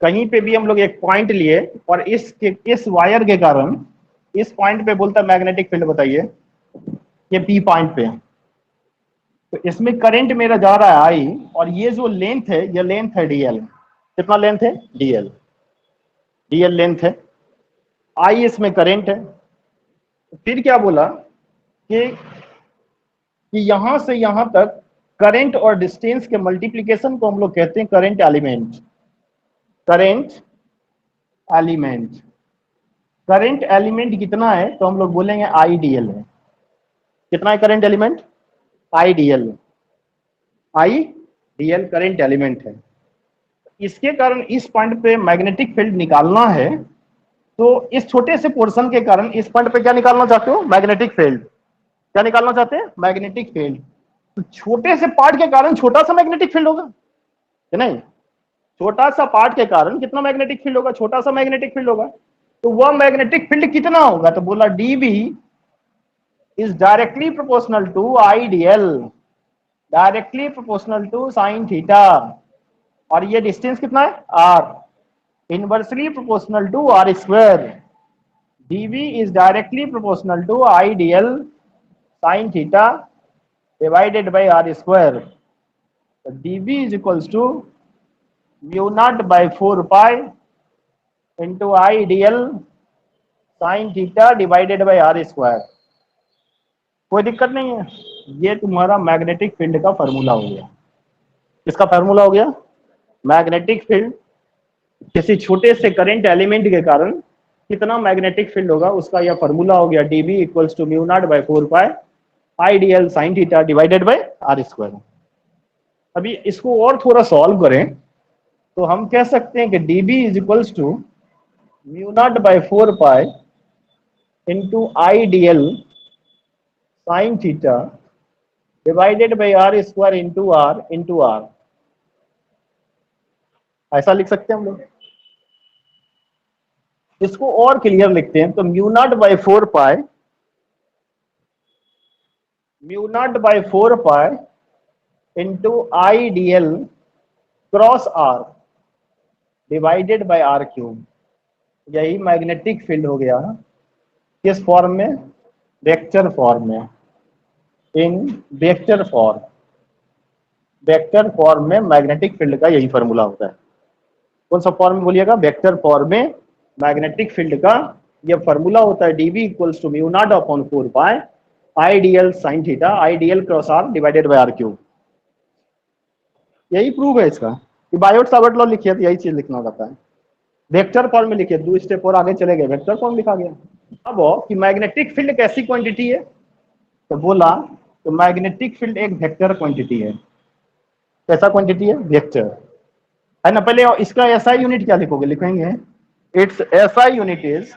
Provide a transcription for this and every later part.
कहीं पे भी हम लोग एक पॉइंट लिए और इस वायर के कारण इस पॉइंट पे बोलता है मैग्नेटिक फील्ड, बताइए ये पी पॉइंट पे, तो इसमें करंट मेरा जा रहा है आई, और ये जो लेंथ है ये लेंथ है डीएल। कितना लेंथ है? डीएल, डीएल लेंथ है, आई इसमें करंट है। फिर क्या बोला कि यहां से यहां तक करंट और डिस्टेंस के मल्टीप्लीकेशन को हम लोग कहते हैं current element. Current element, current element कितना है तो हम लोग बोलेंगे आईडीएल है। कितना है current element? IDL, IDL current element है। इसके कारण इस पॉइंट पे मैग्नेटिक फील्ड निकालना है, तो इस छोटे से पोर्शन के कारण इस पॉइंट पे क्या निकालना चाहते हो? Magnetic field. क्या निकालना चाहते हैं? Magnetic field. तो छोटे से पार्ट के कारण छोटा सा मैग्नेटिक फील्ड होगा कि नहीं? छोटा सा पार्ट के कारण कितना मैग्नेटिक फील्ड होगा? छोटा सा मैग्नेटिक फील्ड होगा। तो वह मैग्नेटिक फील्ड कितना होगा? तो बोला dB is directly proportional to IDL, directly proportional to sine theta, और ये डिस्टेंस कितना है? R, inversely proportional to R square. DB is directly proportional to IDL sine theta divided by R square. DB is equals to mu naught by 4 pi into IDL sine theta divided by R square. कोई दिक्कत नहीं है। ये तुम्हारा magnetic field का formula हो गया। किसका फॉर्मूला हो गया? मैग्नेटिक फील्ड किसी छोटे से करंट एलिमेंट के कारण कितना मैग्नेटिक फील्ड होगा उसका यह फॉर्मूला हो गया। DB equals to mu naught by 4 pi IDL sine theta divided by R square. अभी इसको और थोड़ा सॉल्व करें तो हम कह सकते हैं कि dB is equals to mu naught by 4 pi into IDL sine theta divided by R square into R. ऐसा लिख सकते हैं हम लोग। इसको और क्लियर लिखते हैं तो mu naught by 4 pi, mu naught by 4 pi into IDL cross R divided by R cube. यही मैग्नेटिक फील्ड हो गया। किस फॉर्म में? वेक्टर फॉर्म में। In vector form, vector form में मैग्नेटिक फील्ड का यही फॉर्मूला होता है। कौन सा फॉर्म में बोलिएगा? वेक्टर फॉर्म में मैग्नेटिक फील्ड का यह फॉर्मूला होता है। DB equals to mu naught upon 4 pi IDL sine theta IDL cross R divided by R cube. यही प्रूव है इसका। कि बायोट सावर्ट लॉ लिखिए तो यही चीज लिखना होता है। वेक्टर फॉर्म में लिखिए, 2 स्टेप और आगे चले गए, वेक्टर फॉर्म लिखा गया। अब कि मैग्नेटिक फील्ड कैसी क्वांटिटी है तो बोला तो मैग्नेटिक फील्ड एक वेक्टर क्वांटिटी है। कैसा क्वांटिटी है? वेक्टर है ना। पहले इसका एसआई यूनिट क्या लिखोगे? लिखेंगे it's SI unit is,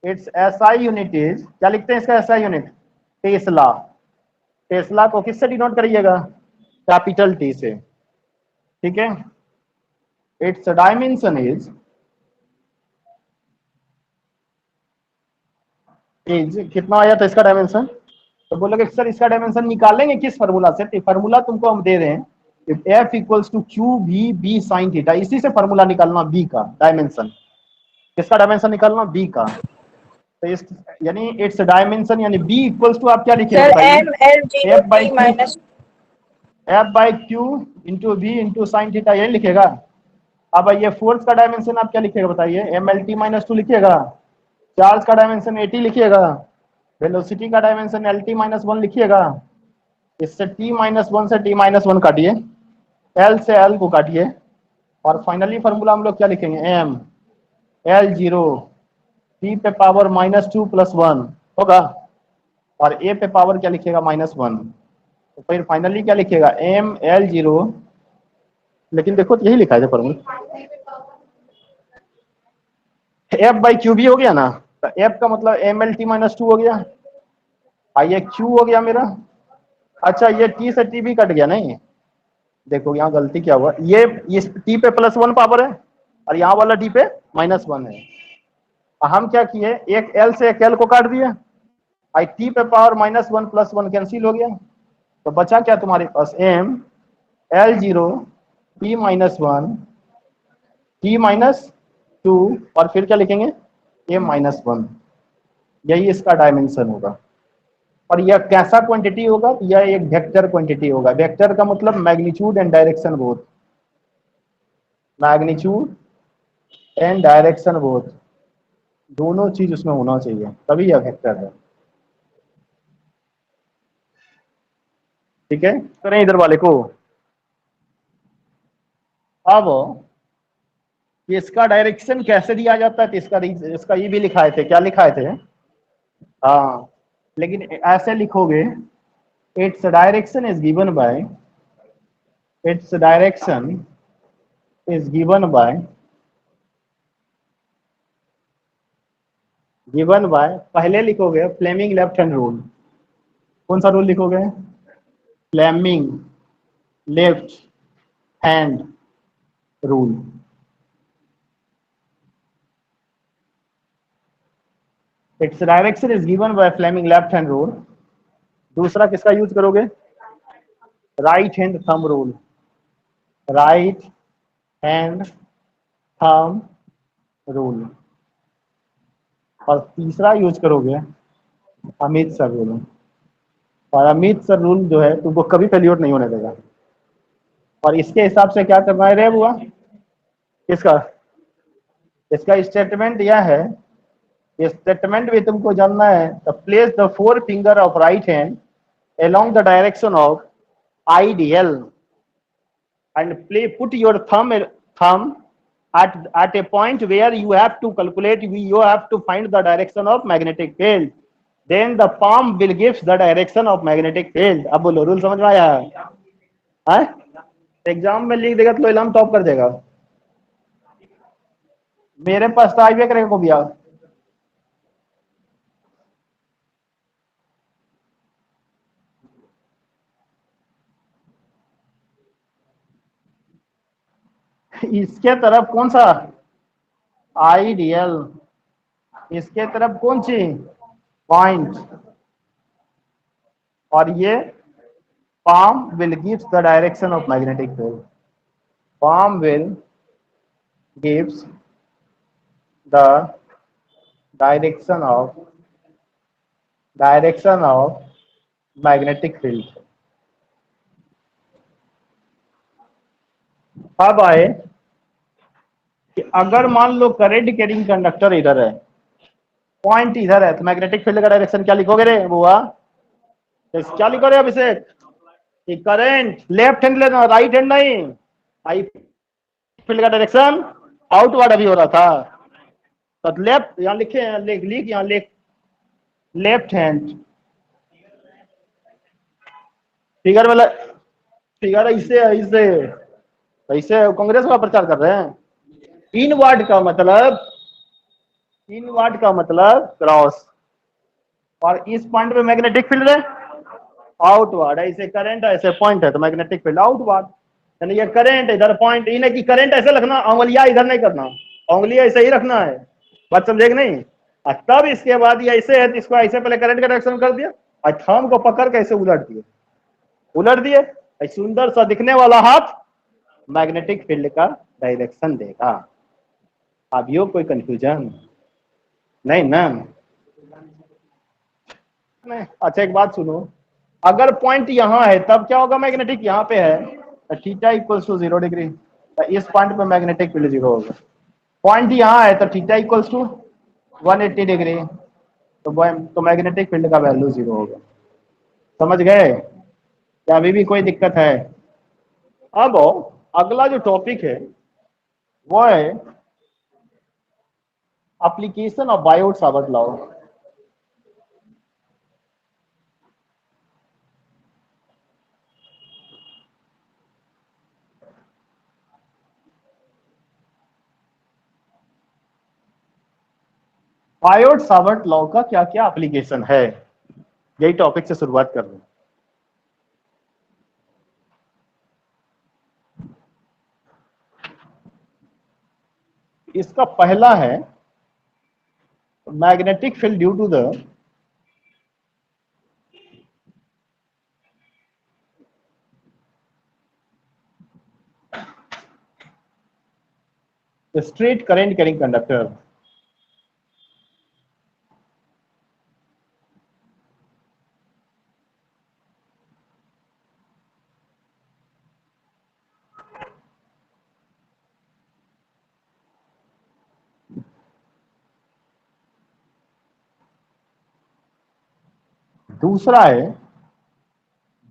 it's SI unit is, क्या लिखते हैं इसका एसआई यूनिट? टेस्ला। टेस्ला को किससे डिनोट करिएगा? कैपिटल टी से। ठीक है। इट्स डायमेंशन इज कितना आया था इसका डायमेंशन? तो बोलोगे सर इसका डायमेंशन निकालेंगे किस फार्मूला से? तो फार्मूला तुमको हम दे रहे हैं, F equals to q v B sine theta. इसी से फार्मूला निकालना बी का डायमेंशन। किसका डायमेंशन निकालना? बी का। तो इस यानी इट्स डायमेंशन यानी बी इक्वल्स टू आप क्या लिखे? F by q, F by q into v into sine theta, यही लिखेगा। अब ये फोर्स का डायमेंशन आप क्या लिखेगा बताइए? एम एल टी माइनस 2 लिखिएगा। चार्ज का डायमेंशन एटी लिखिएगा। वेलोसिटी का डायमेंशन एल टी माइनस 1 लिखिएगा। इससे t माइनस 1 से t माइनस 1 काटिए, l से l को काटिए, और फाइनली फॉर्मूला हम लोग क्या लिखेंगे? m l जीरो p पे पावर -2 + 1 होगा, और a पे पावर क्या लिखिएगा? -1। तो फिर फाइनली क्या लिखिएगा? m l जीरो, लेकिन देखो तो यही लिखा है फॉर्मूला, f बाई क्यू भी हो गया ना। तो f का मतलब m l t -2 हो गया, ये q हो गया मेरा। अच्छा ये t से t भी कट गया नहीं, देखो यहाँ गलती क्या हुआ, ये इस t पे +1 पावर है और यहाँ वाला t पे -1 है। हम क्या किए? एक l से एक l को काट दिए, आई t पे पावर -1 + 1 कैंसिल हो गया, तो बचा क्या तुम्हारे पास? m l zero t -1 t-2 और फिर क्या लिखेंगे a-1, यही इसका डायमेंशन होगा। और यह कैसा क्वांटिटी होगा, यह एक वेक्टर क्वांटिटी होगा। वेक्टर का मतलब magnitude and direction both, magnitude and direction both, दोनों चीज उसमें होना चाहिए, तभी यह वेक्टर है। ठीक है, करें इधर वाले को। अब इसका डायरेक्शन कैसे दिया जाता है, तो इसका ये भी लिखाए थे, क्या लिखाए थे, हाँ, लेकिन ऐसे लिखोगे, it's direction is given bye, it's direction is given bye पहले लिखोगे फ्लेमिंग लेफ्ट हैंड रूल। कौन सा रूल लिखोगे, Fleming left hand rule. It's direction is given by Fleming left hand rule. दूसरा किसका यूज करोगे, right hand thumb rule, right hand thumb rule. और तीसरा यूज करोगे अमित सर रूल। और अमित सर रूल जो है तुमको कभी फेल्योर नहीं होने देगा। और इसके हिसाब से क्या करना है रे बुआ, इसका इसका स्टेटमेंट यह है, स्टेटमेंट भी तुमको जानना है। तो place the four finger of right hand along the direction of ideal and put your thumb at a point where you have to calculate, you have to find the direction of magnetic field, then the palm will give the direction of magnetic field। अब बोलो rule समझ में आया है? Exam में लिख देगा तो इलाम टॉप कर देगा। मेरे पास तो आईवे करेगा को भी आ। इसके तरफ कौन सा आइडियल, इसके तरफ कौन सी पॉइंट, और ये palm will gives the direction of magnetic field, palm will gives the direction of magnetic field। अब आए कि अगर मान लो करंट कैरिंग कंडक्टर इधर है, पॉइंट इधर है, तो मैग्नेटिक फील्ड का डायरेक्शन क्या लिखोगे रे बुआ, तो क्या लिखो रे अभिषेक, कि करंट लेफ्ट हैंड लेना, राइट हैंड नहीं। आई फील्ड का डायरेक्शन आउटवर्ड अभी हो रहा था, तो लेफ्ट यहाँ लिखे, लिख यहाँ लिख लेफ्ट हैंड। फिगर में फिगर ऐसे ऐसे ऐसे कांग्रेस का प्रचार कर रहे हैं। इनवर्ड का मतलब, इनवर्ड का मतलब क्रॉस, और इस पॉइंट पे मैग्नेटिक फील्ड है आउटवर्ड। ऐसे करंट ऐसे पॉइंट है तो मैग्नेटिक फील्ड आउटवर्ड। यानी ये करंट इधर पॉइंट, इन्हें कि करंट ऐसे रखना, उंगलियां इधर नहीं करना, उंगलियां ऐसे ही रखना है, बात समझे कि नहीं। और तब इसके बाद ये ऐसे है तो इसको ऐसे पहले करंट का डायरेक्शन कर दिया और थंब को पकड़ के ऐसे उलट दिए, सुंदर सा दिखने वाला हाथ मैग्नेटिक फील्ड का डायरेक्शन देगा। अब यो कोई कंफ्यूजन नहीं ना। अच्छा एक बात सुनो, अगर पॉइंट यहाँ है तब क्या होगा, मैग्नेटिक यहाँ पे है तो थीटा इक्वल्स टू 0 डिग्री, तो इस पॉइंट पे मैग्नेटिक फील्ड 0 होगा। पॉइंट यहाँ है तो थीटा इक्वल्स टू 180 डिग्री, तो मैग्नेटिक फील्ड का वैल्यू 0 होगा। समझ गए क्या, अभी भी कोई दिक्कत है? अब अगला जो टॉपिक है वो है application of Biot Savart law. Biot Savart law का क्या क्या एप्लीकेशन है, यही टॉपिक से शुरुआत कर रहे हैं। इसका पहला है magnetic field due to the straight current carrying conductor. दूसरा है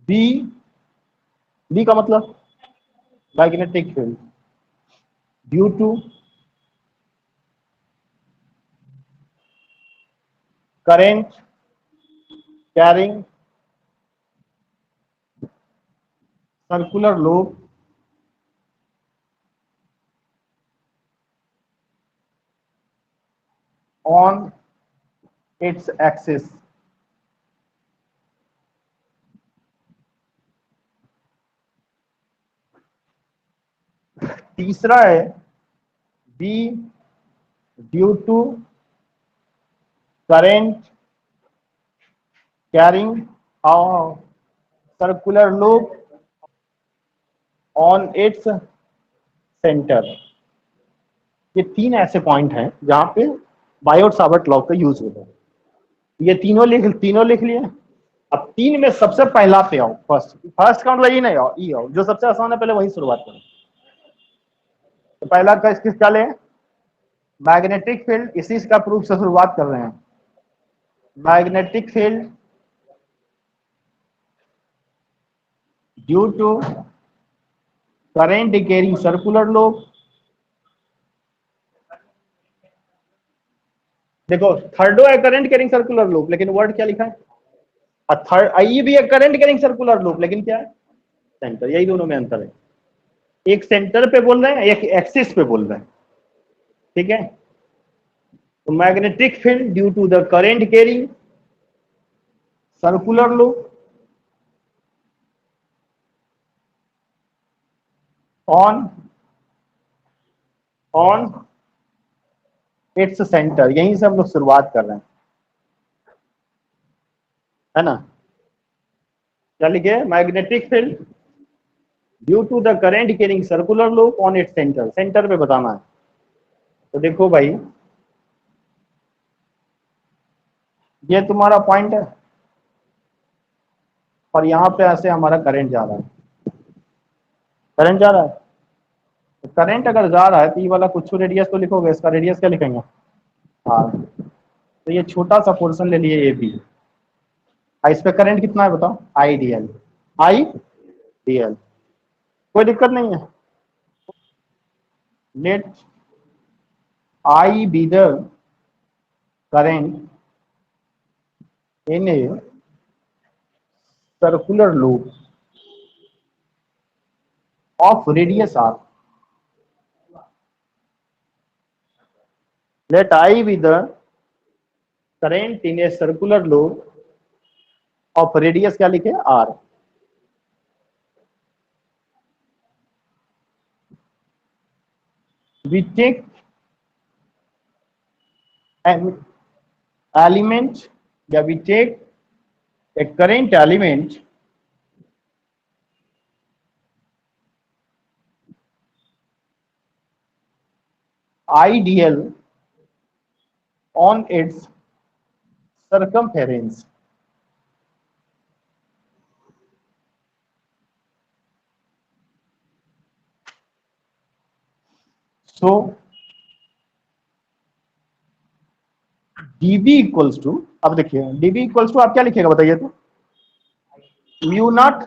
बी। बी का मतलब magnetic field due to current carrying circular loop on its axis। तीसरा है B due to current carrying circular loop on its centre. ये तीन ऐसे point हैं जहां पे बायोट सावर्ट लॉ का यूज होता है। ये तीनों लिख लिए। अब तीन में सबसे पहला पे आओ, फर्स्ट। फर्स्ट का मतलब ई नहीं आओ, ई आओ, जो सबसे आसान है पहले वही शुरुआत करो। तो पहला का किस क्या ले, मैग्नेटिक फील्ड। इसी का प्रूफ से शुरुआत कर रहे हैं। Magnetic field due to current carrying circular loop. देखो थर्डो है करंट कैरिंग सर्कुलर लूप, लेकिन वर्ड क्या लिखा है, और थर्ड आई भी है करंट कैरिंग सर्कुलर लूप, लेकिन क्या है, सेंटर। यही दोनों में अंतर है। एक सेंटर पे बोल रहे हैं, एक एक्सिस पे बोल रहे हैं। ठीक है, तो magnetic field due to the current carrying circular loop on its centre. यहीं से हम लोग शुरुआत कर रहे हैं, है ना। क्या लिखे, magnetic field due to the current carrying circular loop on its centre. Centre पे बताना है। तो देखो भाई, ये तुम्हारा पॉइंट है और यहां पे ऐसे हमारा करंट जा रहा है। करंट जा रहा है, तो करंट अगर जा रहा है तो ये वाला कुछ रेडियस तो लिखोगे, इसका रेडियस क्या लिखेंगे, आर। तो ये छोटा सा पोर्शन ले लिए ए बी। इस पे करंट कितना है बताओ, I D L. I D L, कोई दिक्कत नहीं है। Let I be the current in a circular loop of radius R. Let I be the current in a circular loop of radius क्या लिखे, R. We take an element, या we take a current element IDL on its circumference। So dB equals to, अब देखिए dB equals to आप क्या लिखिएगा बताइए तो, mu naught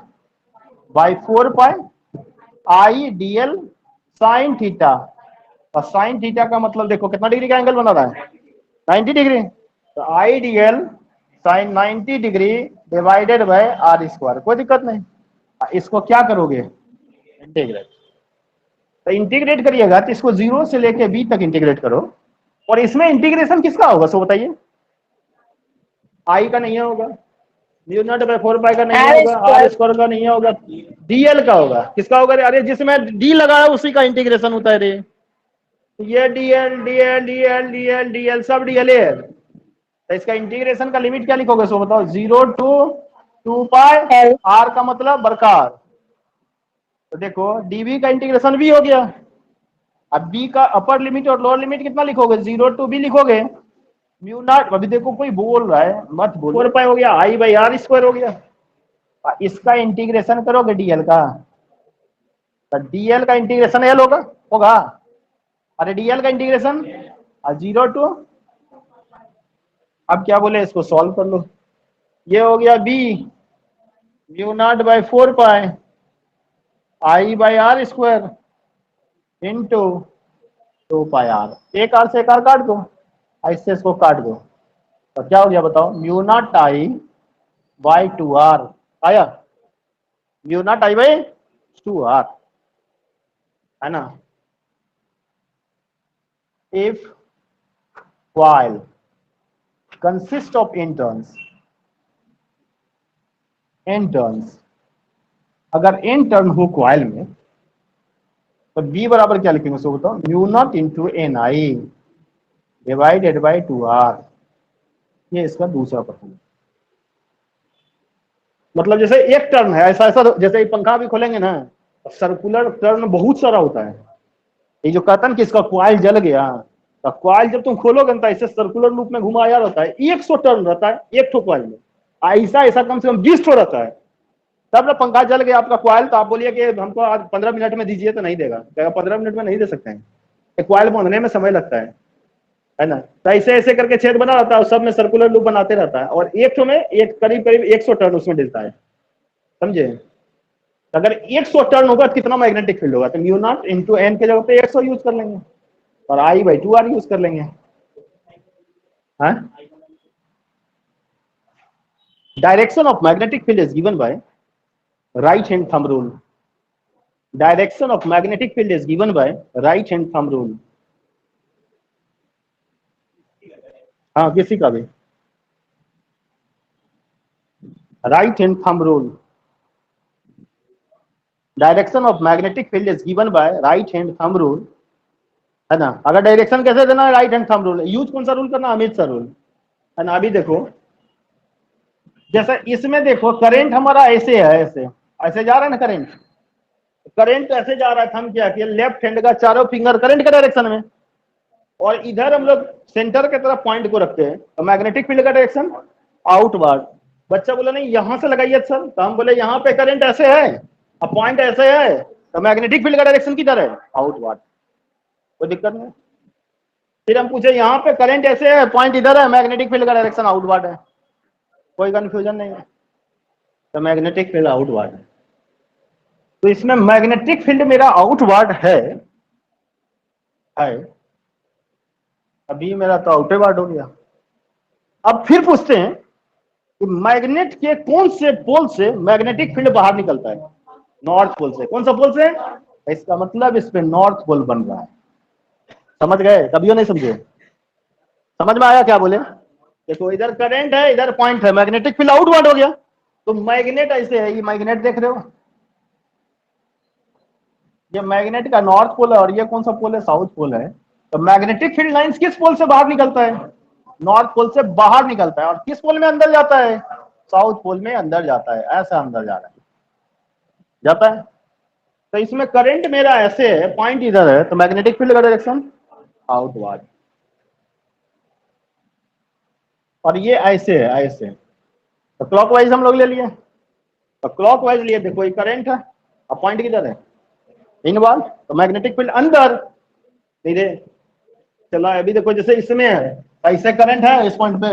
by 4 pi I D L sign theta. और साइन थीटा का मतलब देखो कितना डिग्री का एंगल बना रहा है, 90 डिग्री। तो I D L sine 90 degree divided by R square. कोई दिक्कत नहीं। इसको क्या करोगे, इंटीग्रेट। तो इंटीग्रेट करिएगा तो इसको 0 से लेके बी तक इंटीग्रेट करो। और इसमें इंटीग्रेशन किसका होगा सो बताइए, आई का नहीं होगा, म्यू नॉट बाय 4 पाई का नहीं होगा, आर स्क्वायर का नहीं होगा, डीएल का होगा। किसका होगा, अरे जिसमें डी लगा है उसी का इंटीग्रेशन होता है रे। ये DL DL DL DL DL सब डीएल है। तो इसका इंटीग्रेशन का लिमिट क्या लिखोगे सो बताओ, 0 टू 2 पाई आर का मतलब बरकार। तो देखो डीवी का इंटीग्रेशन भी हो गया, अब बी का अपर लिमिट और लोअर लिमिट कितना लिखोगे, 0 to b लिखोगे, म्यू नॉट, अभी देखो कोई बोल रहा है मत बोलो, 4 पाई हो गया आई बाई आर स्क्वायर हो गया। इसका इंटीग्रेशन करोगे डीएल का, तो डीएल का इंटीग्रेशन एल होगा होगा, अरे डीएल का इंटीग्रेशन 0 टू, अब क्या बोले इसको सॉल्व कर लो, ये हो गया B mu naught by 4 pi I by R square into 2 pi R, एक आर से एक आर काट दो, ऐसे इसको काट दो, तो क्या हो गया बताओ, mu naught I by 2 R आया, mu naught I by 2 R, है ना। If coil consist of n turns, अगर n टर्न हो क्वाइल में, तो b बराबर क्या लिखेंगे उसको बताओ, mu naught into N I divided by 2r, ये इसका दूसरा प्रश्न। मतलब जैसे एक टर्न है, ऐसा ऐसा जैसे ये पंखा भी खोलेंगे ना, सर्कुलर टर्न बहुत सारा होता है, ये जो कहता है कि इसका क्वाइल जल गया, तो क्वाइल जब तुम खोलोगे ना ऐसे सर्कुलर लूप में घुमाया रहता है, 100 टर्न रहता है एक ठो क्वाइल में, ऐसा ऐसा कम से कम 20 ठो रहता है, तब ना पंखा जल गया आपका क्वाइल, तो आप बोलिए कि हमको आज 15 मिनट में दीजिए, तो नहीं देगा, कहेगा 15 मिनट में नहीं दे सकते हैं, क्वाइल बांधने में समय लगता है ना, तो ऐसे ऐसे करके छेद बना रहता है, सब में सर्कुलर लूप बनाते रहता है, और एक ठो में एक करीब करीब 100 टर्न उसमें डलता है, समझे। अगर 100 टर्न होगा तो कितना मैग्नेटिक फील्ड होगा, तो म्यू नॉट इंटू एन के जगह पे 100 यूज कर लेंगे, और आई बाई 2 आर यूज कर लेंगे। हाँ, direction of magnetic field is given bye right hand thumb rule, direction of magnetic field is given bye right hand thumb rule. हाँ, किसी का भी right hand thumb rule, direction of magnetic field is given bye right hand thumb rule, है ना। अगर direction कैसे देना है, right hand thumb rule use, कौन सा रूल करना, अमित सर रूल, है ना। अभी देखो जैसे इसमें देखो करंट हमारा ऐसे है, ऐसे ऐसे जा रहा है ना करंट, करंट ऐसे जा रहा है, हम क्या किया, लेफ्ट हैंड का चारों फिंगर करंट के डायरेक्शन में, और इधर हम लोग सेंटर के तरफ पॉइंट को रखते हैं, तो मैग्नेटिक फील्ड का डायरेक्शन आउटवर्ड। बच्चा बोला नहीं यहां से लगाइए सर, तो हम बोले यहाँ पे करंट ऐसे है, अब पॉइंट ऐसे है, तो मैग्नेटिक फील्ड का डायरेक्शन किधर है, आउटवर्ड, कोई दिक्कत नहीं। फिर हम पूछे यहाँ पे करंट ऐसे है, पॉइंट इधर है, मैग्नेटिक फील्ड का डायरेक्शन आउटवर्ड है, कोई कंफ्यूजन नहीं है, तो मैग्नेटिक फील्ड आउटवर्ड है, तो इसमें मैग्नेटिक फील्ड मेरा आउटवर्ड है, अभी मेरा तो आउटवर्ड हो गया। अब फिर पूछते हैं कि मैग्नेट के कौन से पोल से मैग्नेटिक फील्ड बाहर निकलता है, नॉर्थ पोल से, कौन सा पोल से, इसका मतलब इस पे नॉर्थ पोल बन रहा है, समझ गए, कभी नहीं समझे, समझ में आया क्या बोले। देखो इधर करंट है, इधर पॉइंट है, मैग्नेटिक फील्ड आउटवर्ड हो गया, तो मैग्नेट ऐसे है, ये मैग्नेट देख रहे हो, ये मैग्नेट का नॉर्थ पोल है, और ये कौन सा पोल है, साउथ पोल है, तो मैग्नेटिक फील्ड लाइंस किस पोल से बाहर निकलता है, नॉर्थ पोल से बाहर निकलता है, और किस पोल में अंदर जाता है, साउथ पोल में अंदर जाता है, ऐसा अंदर जा रहा है, जाता है। तो इसमें करंट मेरा ऐसे है, पॉइंट इधर है, तो मैग्नेटिक फील्ड का डायरेक्शन आउटवर्ड, और ये ऐसे है, ऐसे, तो क्लॉकवाइज हम लोग ले लिए, तो क्लॉकवाइज लिए, देखो ये करंट है, अब पॉइंट किधर है, इनवर्ड, तो मैग्नेटिक फील्ड अंदर, धीरे चला, अभी देखो जैसे इसमें है, ऐसे करंट है इस पॉइंट पे,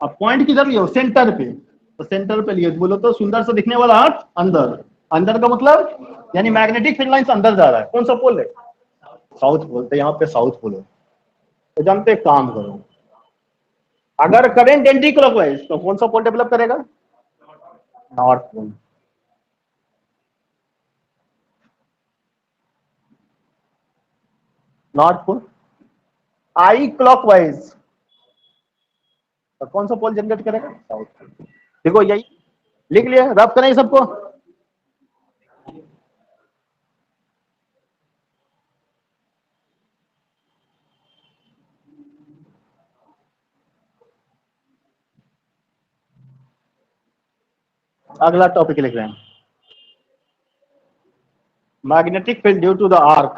अब पॉइंट किधर लियो, सेंटर पे, तो सेंटर पे लिए, बोलो तो सुंदर से दिखने वाला हाथ अंदर, अंदर का मतलब यानी मैग्नेटिक फील्ड लाइन अंदर जा रहा है, कौन सा पोल है, साउथ पोल, तो यहाँ पे साउथ पोल है, तो जानते काम करो, अगर करंट एंटी क्लॉकवाइज तो कौन सा पोल डेवलप करेगा, नॉर्थ पोल, नॉर्थ पोल, आई क्लॉकवाइज तो कौन सा पोल जनरेट करेगा, साउथ पोल। देखो यही लिख लिया, रब करें सबको, अगला टॉपिक लिख रहे हैं, magnetic field due to the arc,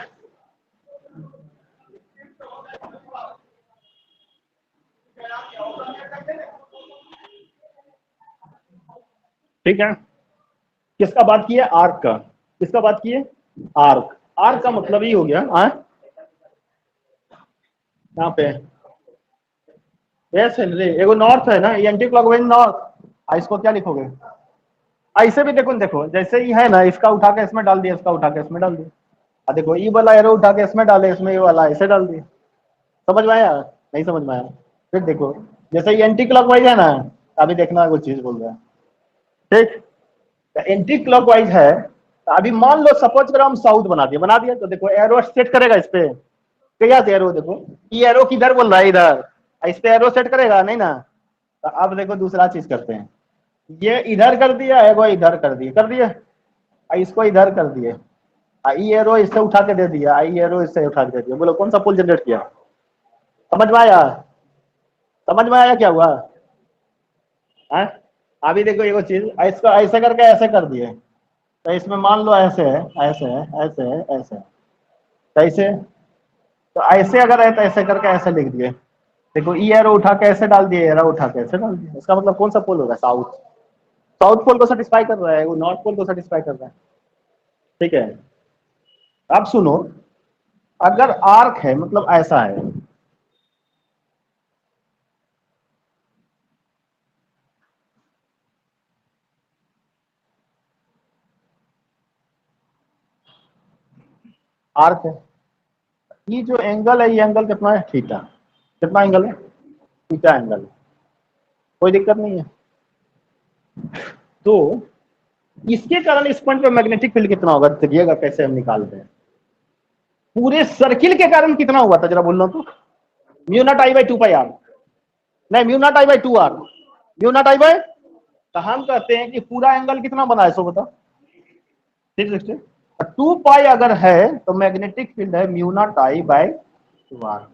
ठीक है, किसका बात किया? आर्क का। किसका बात किए? आर्क। आर्क का मतलब ही हो गया यहाँ पे यस हेनरी, एगो नॉर्थ है ना, एंटी क्लॉकवाइज नॉर्थ। इसको क्या लिखोगे? ऐसे भी देखो, देखो जैसे ही है ना, इसका उठा के इसमें डाल दिया, इसका उठा के इसमें डाल दिया। देखो ये वाला एरो उठा के इसमें डाले, इसमें ये वाला ऐसे डाल दिया। समझ में आया? नहीं समझ में आया? फिर देखो, जैसे ये एंटी क्लॉकवाइज है ना, अभी देखना कुछ चीज बोल रहा है। ठीक, एंटी क्लॉकवाइज है, तो अभी मान लो सपोज करो हम साउथ बना दिया तो देखो एरो सेट करेगा इस पे। क्या एरो? देखो ये एरो किधर बोल रहा है? इधर। इस पे एरो सेट करेगा नहीं ना? तो अब देखो दूसरा चीज करते हैं, ये इधर कर दिया, एगो इधर कर दिया, इसको इधर कर दिए, आई एरो इससे उठा के दे दिया, आई एरो इससे उठा के दे दिया। बोलो कौन सा पुल जनरेट किया? समझ में आया? समझ में आया क्या हुआ? है? अभी देखो एगो चीज, इसको ऐसे करके ऐसे कर दिए, तो इसमें मान लो ऐसे है, ऐसे है, ऐसे है, ऐसे है, तो ऐसे, तो ऐसे अगर है तो ऐसे करके ऐसे लिख दिए। देखो ई एरो उठा के ऐसे डाल दिए, एरो उठा के ऐसे डाल दिए। इसका मतलब कौन सा पोल होगा? साउथ। साउथ पोल को सेटिस्फाई कर रहा है, वो नॉर्थ पोल को सेटिस्फाई कर रहा है। ठीक है, अब सुनो, अगर आर्क है मतलब ऐसा है, आर्क है, ये जो एंगल है, ये एंगल कितना है? थीटा। कितना एंगल है? थीटा एंगल है। कोई दिक्कत नहीं है। तो इसके कारण इस पॉइंट पे मैग्नेटिक फील्ड कितना होगा? देखिएगा कैसे हम निकालते हैं। पूरे सर्किल के कारण कितना हुआ था जरा बोलना तो? Mu naught I by 2 pi R, नहीं mu naught I by 2 R, mu naught I by. तो हम कहते हैं कि पूरा एंगल कितना बना है? सो बता। 360। 2 पाई अगर है तो मैग्नेटिक फील्ड है mu naught I by 2 R.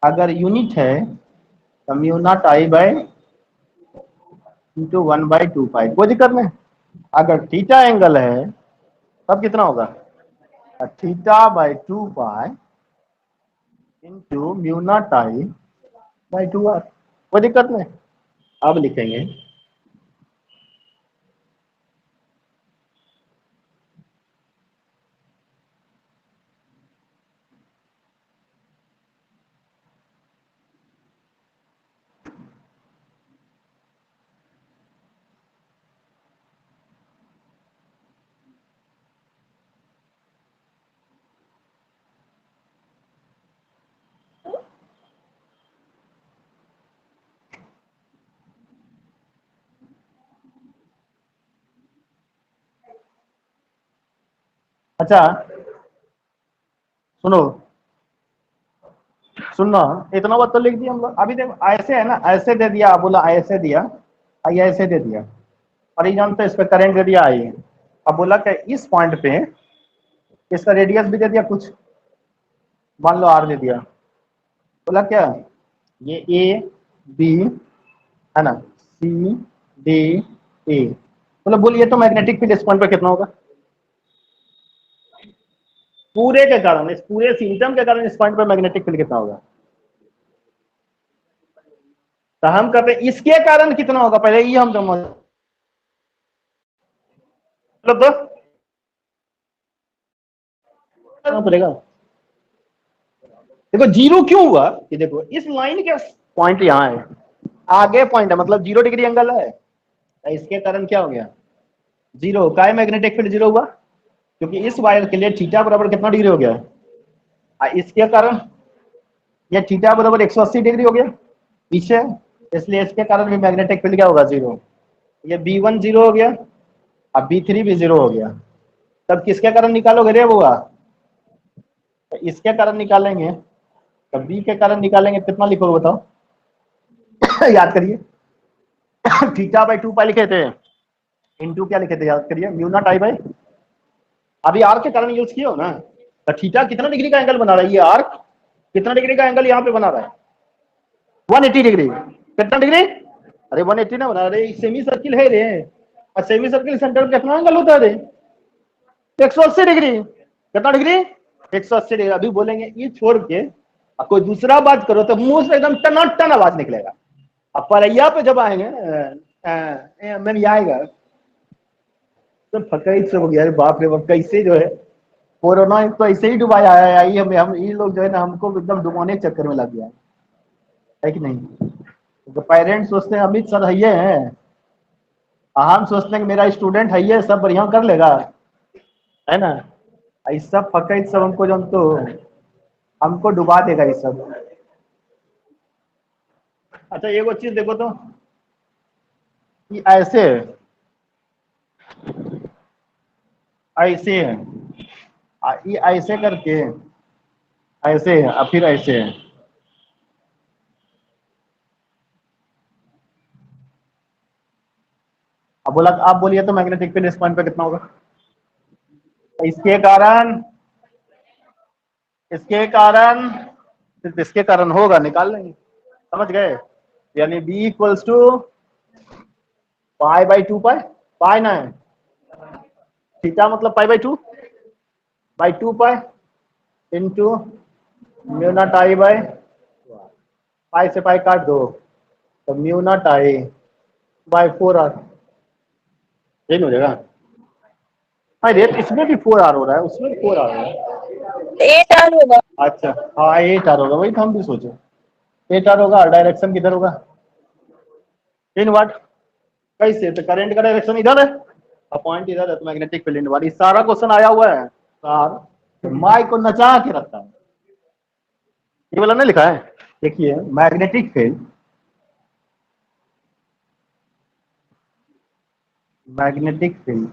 अगर यूनिट है तो mu naught I by into 1/2 pi. कोई दिक्कत नहीं। अगर थीटा एंगल है तब कितना होगा? Theta by 2 pi into mu naught I by 2 R. कोई दिक्कत नहीं। अब लिखेंगे, अच्छा सुनो, सुनना, इतना बात तो लिख दिया हम लोग। अभी देखो ऐसे है ना, ऐसे दे दिया, बोला ऐसे दिया, आई ऐसे दे दिया, और ये जानते इस पे करंट दे दिया आई। अब बोला कि इस पॉइंट पे इसका रेडियस भी दे दिया कुछ, मान लो आर दे दिया। बोला क्या, ये ए बी है ना, सी डी ए, मतलब बोलिए तो मैग्नेटिक फील्ड इस पॉइंट पे कितना होगा? पूरे के कारण, इस पूरे सिस्टम के कारण इस पॉइंट पे मैग्नेटिक फील्ड कितना होगा? तो हम कहते हैं इसके कारण कितना होगा, पहले ये हम समझ पड़ेगा। देखो जीरो क्यों हुआ कि देखो इस लाइन के पॉइंट यहाँ है, आगे पॉइंट है, मतलब 0 डिग्री एंगल है, तो इसके कारण क्या हो गया? जीरो। का मैग्नेटिक फील्ड जीरो हुआ क्योंकि इस वायर के लिए थीटा बराबर कितना डिग्री हो गया? इसके कारण ये थीटा बराबर 180 डिग्री हो गया पीछे, इसलिए इसके कारण भी मैग्नेटिक फील्ड क्या होगा? जीरो। ये B1 जीरो हो गया, अब B3 भी जीरो हो गया। तब किसके कारण निकालोगे रे बुआ? तो इसके कारण निकालेंगे, तो बी के कारण निकालेंगे, कितना लिखोगे बताओ? याद करिए, थीटा बाई 2 पाई लिखे थे, इंटू क्या लिखे थे याद करिए? म्यू नॉट आई बाई, अभी आर के कारण यूज किए हो ना। तो थीटा कितना डिग्री का एंगल बना रहा है? ये आर्क कितना डिग्री का एंगल यहाँ पे बना रहा है? 180 डिग्री। कितना डिग्री? अरे 180 ना बना रहे, सेमी सर्किल है रे, और सेमी सर्किल सेंटर पे कितना एंगल होता है रे? 180 डिग्री। कितना डिग्री? 180 डिग्री। अभी बोलेंगे ये छोड़ के अब कोई दूसरा बात करो तो मुंह से एकदम टनाटन आवाज निकलेगा। अब परैया पे जब आएंगे मैम ये आएगा, तो फका ही सब हो गया। अरे बाप रे बाप, कैसे जो है कोरोना तो ऐसे ही डुबाया है। आई हम ये लोग जो है ना, हमको एकदम डुबाने के चक्कर में लग गया है कि नहीं। तो पेरेंट्स सोचते हैं अमित सर है ये है, हम सोचते हैं कि मेरा स्टूडेंट है ये सब बढ़िया कर लेगा, है ना। ऐसा फका सब हमको जो हमको डुबा देगा ये सब। अच्छा ये वो चीज देखो तो, कि ऐसे ऐसे है, ये ऐसे करके ऐसे है और फिर ऐसे है। अब बोला, आप बोलिए तो मैग्नेटिक फील्ड इस पॉइंट पे कितना होगा। इसके कारण, इसके कारण, सिर्फ इसके कारण होगा, निकाल लेंगे, समझ गए। यानी B equals to pi by two pi, pi ना है थीटा मतलब pi by two pi into mu naught I by, pi से पाई काट दो तो mu naught I by 4r, यही हो जाएगा। हाँ रेट इसमें भी 4r हो रहा है, उसमें भी 4r हो रहा है, 8R होगा। अच्छा हाँ 8r होगा, वही तो हम भी सोचे 8r होगा। डायरेक्शन किधर होगा, इनवर्ट। कैसे, तो करंट का डायरेक्शन इधर है और पॉइंट इधर है, तो मैग्नेटिक फील्ड इनवर्ट। सारा क्वेश्चन आया हुआ है सर, माइक को नचा के रखता है। ये वाला नहीं लिखा है, देखिए magnetic field, magnetic field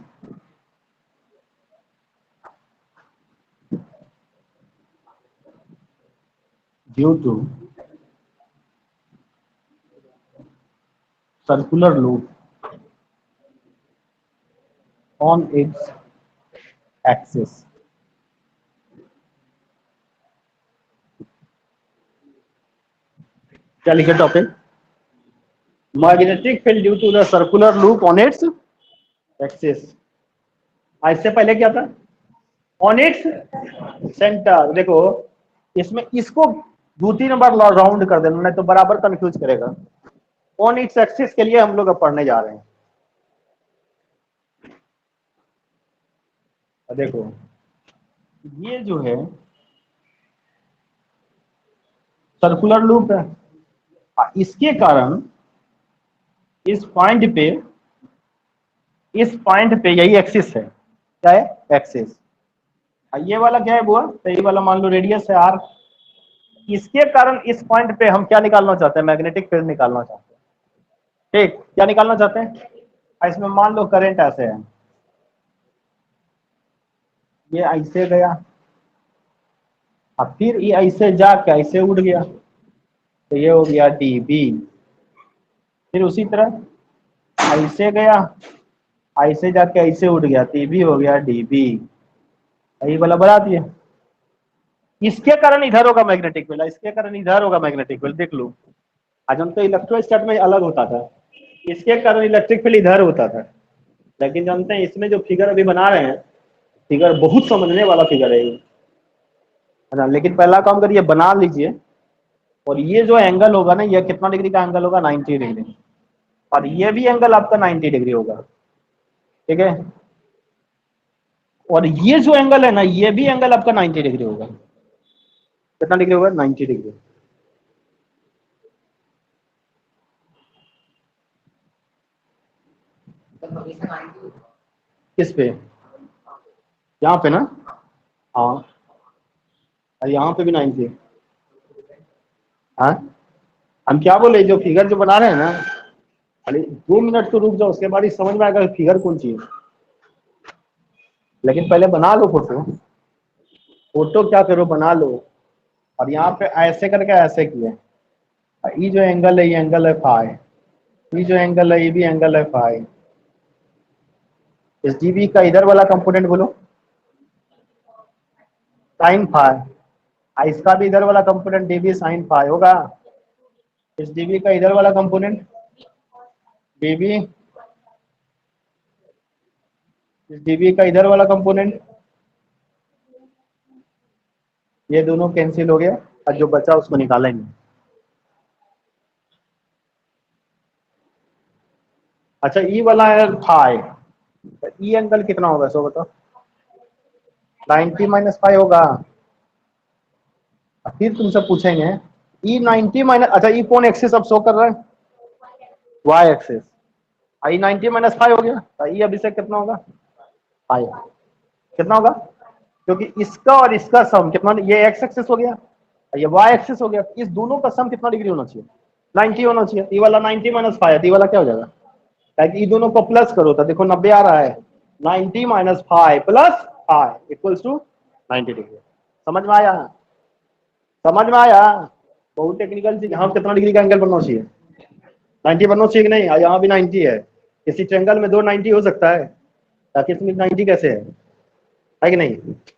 due to circular loop on its axis. क्या लिखे topic, magnetic field due to the circular loop on its axis. इससे पहले क्या था, ऑन इट्स सेंटर। देखो इसमें इसको 2-3 बार राउंड कर देना, नहीं तो बराबर कंफ्यूज करेगा। ऑन इट्स एक्सिस के लिए हम लोग अब पढ़ने जा रहे हैं। देखो ये जो है सर्कुलर लूप है, इसके कारण इस पॉइंट पे, इस पॉइंट पे यही एक्सिस है, क्या है एक्सिस। ये वाला क्या है बुआ, तो ये वाला मान लो रेडियस है r। इसके कारण इस पॉइंट पे हम क्या निकालना चाहते हैं, मैग्नेटिक फील्ड निकालना चाहते हैं। ठीक, क्या निकालना चाहते हैं, इसमें मान लो करंट ऐसे है, ये ऐसे गया और फिर ये ऐसे जाके ऐसे उड़ गया, तो ये हो गया dB। फिर उसी तरह ऐसे गया, ऐसे जाके ऐसे उड़ गया, तो ये भी हो गया dB। यही वाला बना दिया। इसके कारण इधर होगा मैग्नेटिक फील्ड, इसके कारण इधर होगा मैग्नेटिक फील्ड। देख लो आज हम तो इलेक्ट्रोस्टैट में अलग होता था, इसके कारण इलेक्ट्रिक फील्ड इधर होता था। लेकिन जानते हैं इसमें जो फिगर अभी बना रहे हैं, फिगर बहुत समझने वाला फिगर है ये, है ना। लेकिन पहला काम करिए, बना लीजिए, और ये जो एंगल होगा ना, ये कितना डिग्री का एंगल होगा, 90 डिग्री। और ये भी एंगल आपका 90 डिग्री होगा, ठीक है। और ये जो एंगल है ना, ये भी एंगल आपका 90 डिग्री होगा। कितना डिग्री होगा, 90 डिग्री। किस पे, यहाँ पे ना, हाँ, और यहाँ पे भी 90। हाँ हम क्या बोले, जो फिगर जो बना रहे हैं ना, खाली 2 मिनट तो रुक जाओ, उसके बाद ही समझ में आएगा फिगर कौन सी है। लेकिन पहले बना लो फोटो, फोटो क्या करो बना लो। और यहाँ पे ऐसे करके ऐसे किए, ये जो एंगल है ये एंगल है फाई, ये जो एंगल है ये भी एंगल है फाई। इस डीबी का इधर वाला कंपोनेंट बोलो साइन फाई, इसका भी इधर वाला कंपोनेंट डीबी साइन फाई होगा। इस डीबी का इधर वाला कंपोनेंट डीबी, इस डीबी का इधर वाला कंपोनेंट, ये दोनों कैंसिल हो गया और जो बचा उसको निकालेंगे। अच्छा ई वाला है फाई, तो ई एंगल कितना होगा सो बताओ? 90 माइनस फाइव होगा। फिर तुमसे पूछेंगे ई 90 माइनस, अच्छा ई कौन एक्सिस अब शो कर रहा है? Y axis. I 90 minus five हो गया, तो ई अभिषेक कितना होगा? फाइव। कितना होगा? क्योंकि इसका और इसका सम कितना, ये एक्स एक्सिस हो गया, ये वाई एक्सिस हो गया, इस दोनों का सम कितना डिग्री होना चाहिए? 90 होना चाहिए। ई वाला 90 माइनस फाइव, ई वाला क्या हो जाएगा? ताकि ई दोनों को प्लस करो तो देखो 90 आ रहा है, 90 minus five plus five equals to 90 degree. समझ में आया? समझ में आया? बहुत टेक्निकल चीज। यहाँ कितना डिग्री का एंगल बनना चाहिए? 90 बनना चाहिए कि नहीं? यहाँ भी 90 है, किसी ट्रेंगल में दो 90 हो सकता है, ताकि इसमें 90 कैसे है कि नहीं?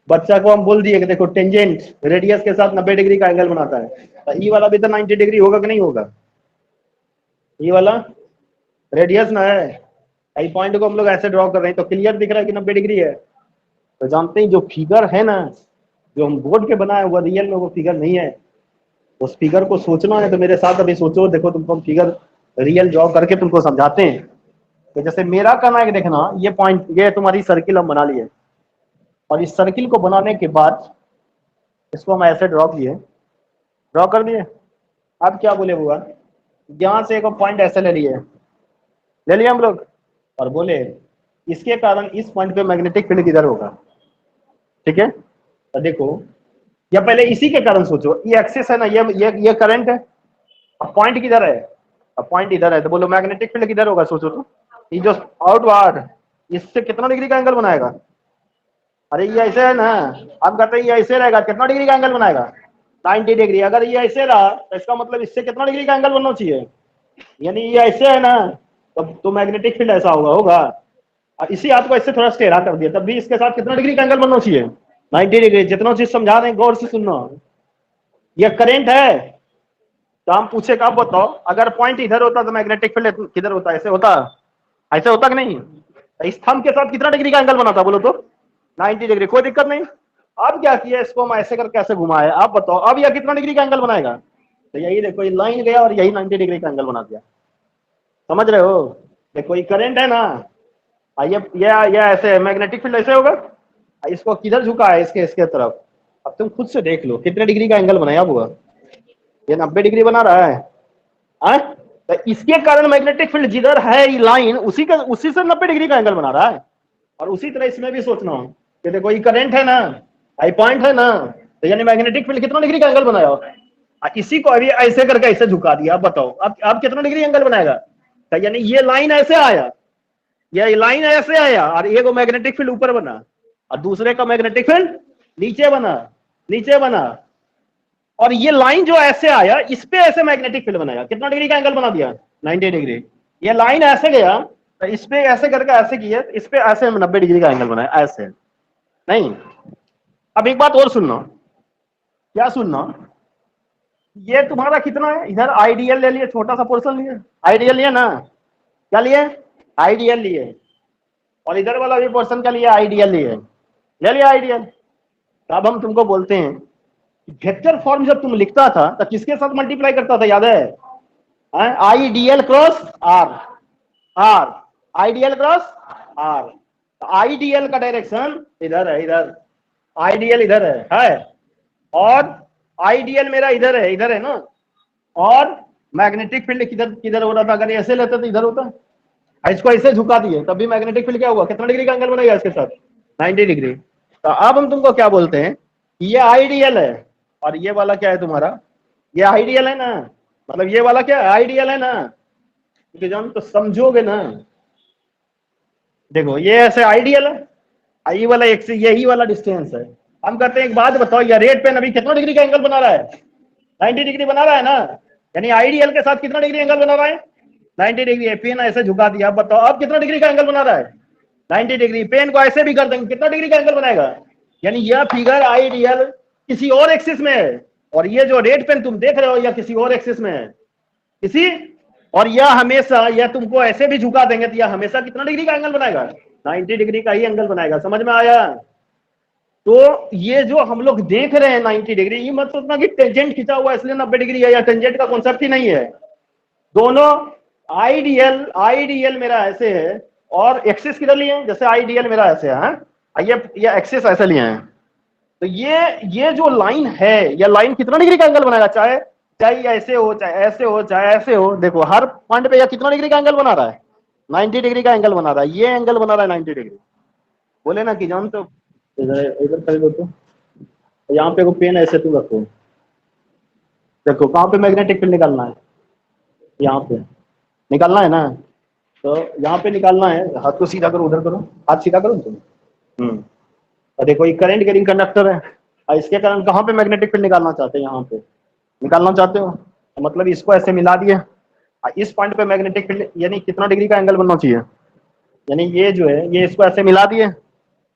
बच्चा को हम बोल दिए कि देखो टेंजेंट रेडियस के साथ 90 डिग्री का एंगल बनाता है, तो ई वाला भी तो 90 डिग्री होगा कि नहीं होगा? ई वाला रेडियस ना है, आई पॉइंट को हम लोग ऐसे ड्रॉ कर रहे हैं तो क्लियर दिख रहा है कि 90 डिग्री है। तो जानते हैं जो फिगर है ना, जो हम बोर्ड पे बनाए हुआ रियल में वो फिगर नहीं है। उस फिगर को सोचना है तो मेरे साथ अभी सोचो, देखो तुमको हम फिगर रियल ड्रॉ करके तुमको समझाते हैं। तो जैसे मेरा कहना है कि देखना ये पॉइंट, ये तुम्हारी सर्किल हम बना लिए, और इस सर्किल को बनाने के बाद इसको हम ऐसे ड्रॉ किए, ड्रॉ कर दिए। अब क्या बोले हुआ, यहाँ से एक पॉइंट ऐसे ले लिए, ले लिया हम लोग, और बोले इसके कारण इस पॉइंट पे मैग्नेटिक फील्ड किधर होगा? ठीक है, तो देखो या पहले इसी के कारण सोचो, ये एक्सिस है ना, ये करंट है, अब पॉइंट किधर है? अब पॉइंट इधर है, तो बोलो मैग्नेटिक फील्ड किधर होगा? सोचो तो, ये जो आउटवर्ड, इससे कितना डिग्री का एंगल बनाएगा? अरे ये ऐसे है ना, अब कहते हैं ये ऐसे रहेगा, कितना डिग्री का एंगल बनाएगा? 90 डिग्री। अगर ये ऐसे रहा तो इसका मतलब इससे कितना डिग्री का एंगल बनना चाहिए? यानी ये ऐसे है ना, तो मैग्नेटिक फील्ड ऐसा होगा। और इसी हाथ को इससे थोड़ा टेढ़ा कर दिया, तब भी इसके साथ कितना डिग्री का एंगल बनना चाहिए? 90 डिग्री। जितना चीज समझा रहे हैं गौर से सुनना। ये करंट है, तो हम पूछे कब बताओ, अगर पॉइंट इधर होता तो मैग्नेटिक फील्ड किधर होता? ऐसे होता? ऐसे होता कि नहीं? इस थंब के साथ कितना डिग्री का एंगल बनाता बोलो तो? 90 डिग्री। कोई दिक्कत नहीं। अब क्या किया, इसको हम ऐसे करके ऐसे घुमाए, आप बताओ अब यह कितना डिग्री का एंगल बनाएगा? तो यही देखो, ये लाइन गया और यही 90 डिग्री का एंगल बना दिया। समझ रहे हो? देखो ये करंट है ना, ये ऐसे मैग्नेटिक फील्ड ऐसे होगा, इसको किधर झुका है? इसके इसके तरफ। अब तुम खुद से देख लो कितने डिग्री का एंगल बनाया हुआ, ये 90 डिग्री बना रहा है। तो इसके कारण मैग्नेटिक फील्ड जिधर है ये लाइन, उसी से 90 डिग्री का एंगल बना रहा है। और उसी तरह इसमें भी सोचना कि देखो ये करंट है ना, आई पॉइंट है ना, तो यानी मैग्नेटिक फील्ड कितना डिग्री का एंगल बनाया हो? इसी को अभी ऐसे करके ऐसे झुका दिया। अब बताओ अब कितना डिग्री एंगल बनाएगा? तो यानी ये लाइन ऐसे आया, ये लाइन ऐसे आया, और एक मैग्नेटिक फील्ड ऊपर बना और दूसरे का मैग्नेटिक फील्ड नीचे बना, नीचे बना। और ये लाइन जो ऐसे आया, इस पे ऐसे मैग्नेटिक फील्ड बनाया, कितना डिग्री का एंगल बना दिया? 90 डिग्री। ये लाइन ऐसे गया तो इस पे ऐसे करके ऐसे किए, इस पे ऐसे 90 डिग्री का एंगल बनाया, ऐसे नहीं। अब एक बात और सुनना, क्या सुनना, ये तुम्हारा कितना है? इधर आइडियल ले लिए, छोटा सा पोर्शन लिए, आइडियल लिए ना, क्या लिए? आइडियल लिए। और इधर वाला भी पोर्शन क्या लिए? आइडियल लिए, ले लिया आइडियल। तो अब हम तुमको बोलते हैं वेक्टर फॉर्म जब तुम लिखता था तो किसके साथ मल्टीप्लाई करता था, याद है? IDL cross R, R IDL cross R. IDL का डायरेक्शन इधर है, इधर आईडीएल इधर है, और आईडीएल मेरा इधर है ना। और मैग्नेटिक फील्ड किधर किधर हो रहा था? अगर ऐसे लेते तो इधर होता, इसको ऐसे झुका दिए तब भी मैग्नेटिक फील्ड क्या हुआ? कितना डिग्री का एंगल बनेगा इसके साथ? 90 डिग्री। तो अब हम तुमको क्या बोलते हैं, ये आइडियल है और ये वाला क्या है तुम्हारा? ये आइडियल है ना, मतलब ये वाला क्या है? आइडियल है ना, क्योंकि जब हम तो समझोगे ना, देखो ये ऐसे आइडियल है, आई वाला एक से यही वाला डिस्टेंस है। हम कहते हैं एक बात बताओ, ये रेड पेन अभी कितना डिग्री का एंगल बना रहा है? 90 डिग्री बना रहा है ना, यानी आइडियल के साथ कितना डिग्री एंगल बना रहा है? 90 डिग्री। पेन ऐसे झुका दिया, अब बताओ अब कितना डिग्री का एंगल बना रहा है? 90 डिग्री। पेन को ऐसे भी कर देंगे, कितना डिग्री का एंगल बनाएगा? यानी यह फिगर आइडियल किसी और एक्सिस में है, और ये जो रेड पेन तुम देख रहे हो यह किसी और एक्सिस में है, किसी। और यह हमेशा, यह तुमको ऐसे भी झुका देंगे तो यह हमेशा कितना डिग्री का एंगल बनाएगा? 90 डिग्री का ही एंगल बनाएगा। समझ में आया? तो ये जो हम लोग देख रहे हैं 90 डिग्री, ये मत सोचना कि टेंजेंट खींचा हुआ इसलिए 90 डिग्री है, या टेंजेंट का कॉन्सेप्ट ही नहीं है। दोनों आइडियल, आइडियल मेरा ऐसे है और एक्सिस किधर लिए हैं, जैसे आईडीएल मेरा ऐसे है, ये एक्सिस ऐसे लिए हैं, तो ये जो लाइन है, ये लाइन कितना डिग्री का एंगल बनाएगा, चाहे चाहे ये ऐसे हो, चाहे ऐसे हो, चाहे ऐसे हो, देखो हर पॉइंट पे यह कितना डिग्री का एंगल बना रहा है, 90 डिग्री का एंगल बना रहा है, ये एंगल बना रहा है 90 डिग्री। बोले ना कि जान तो इधर इधर खड़े हो, तो यहाँ पे को पेन ऐसे तू रखो, देखो कहाँ पे मैग्नेटिक फील्ड निकालना है, यहाँ पे निकालना है ना, तो यहाँ पे निकालना है, हाथ को सीधा करो, उधर करो, हाथ सीधा करो तुम। और देखो ये करंट कैरिंग कंडक्टर है, और इसके कारण कहाँ पे मैग्नेटिक फील्ड निकालना चाहते हैं, यहाँ पे निकालना चाहते हो, तो मतलब इसको ऐसे मिला दिए, और इस पॉइंट पे मैग्नेटिक फील्ड यानी कितना डिग्री का एंगल बनना चाहिए, यानी ये जो है ये इसको ऐसे मिला दिए,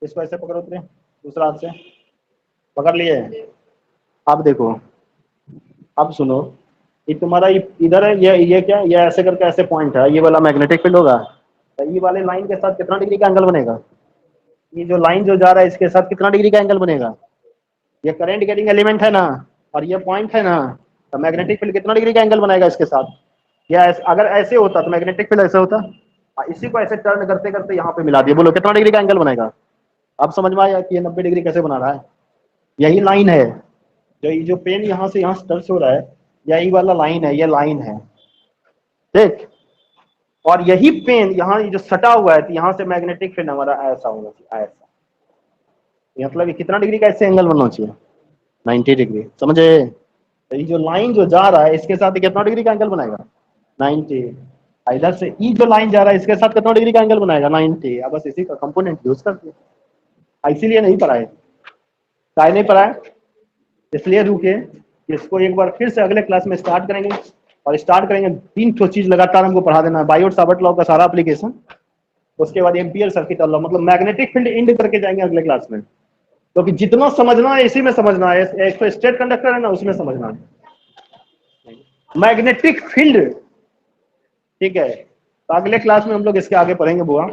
इसको ऐसे पकड़ो, उतरे दूसरा हाथ से पकड़ लिए। अब देखो, अब सुनो, ये तुम्हारा इधर है, ये क्या, ये ऐसे करके ऐसे पॉइंट है, ये वाला मैग्नेटिक फील्ड होगा, तो ये वाले लाइन के साथ कितना डिग्री का एंगल बनेगा, ये जो लाइन जो जा रहा है इसके साथ कितना डिग्री का एंगल बनेगा, ये करंट कैरिंग एलिमेंट है ना, और ये पॉइंट है ना, तो मैग्नेटिक फील्ड कितना डिग्री का एंगल बनाएगा इसके साथ, या अगर ऐसे होता तो मैग्नेटिक फील्ड ऐसे होता, इसी को ऐसे टर्न करते करते यहाँ पे मिला दिया, बोलो कितना डिग्री का एंगल बनेगा। अब समझ में आया कि ये 90 डिग्री कैसे बना रहा है, यही लाइन है, जो पेन यहाँ से यहाँ टच हो रहा है, यही वाला लाइन है, ये लाइन है, ठीक, और यही पेन यहाँ जो सटा हुआ है, तो यहाँ से मैग्नेटिक फील्ड हमारा ऐसा होगा, ऐसा, मतलब ये कितना डिग्री का ऐसे एंगल बनना चाहिए, 90 डिग्री, समझे। तो ये जो लाइन जो जा रहा है इसके साथ कितना डिग्री का एंगल बनाएगा, 90, इधर से ई जो लाइन जा रहा है इसके साथ कितना डिग्री का एंगल बनाएगा, 90। अब बस इसी का कंपोनेंट यूज करते हैं, इसीलिए नहीं पढ़ाए, काय नहीं पढ़ाए, इसलिए रुके, इसको एक बार फिर से अगले क्लास में स्टार्ट करेंगे, और स्टार्ट करेंगे 3 चीज लगातार हमको पढ़ा देना है, बायोट सावर्ट लॉ का सारा एप्लीकेशन, उसके बाद एम्पियर सर्किट लॉ, मतलब मैग्नेटिक फील्ड इंड करके जाएंगे अगले क्लास में, क्योंकि तो जितना समझना है इसी में समझना है, एक तो स्टेट कंडक्टर है ना उसमें समझना है मैग्नेटिक फील्ड, ठीक है। तो अगले क्लास में हम लोग इसके आगे पढ़ेंगे बुआ।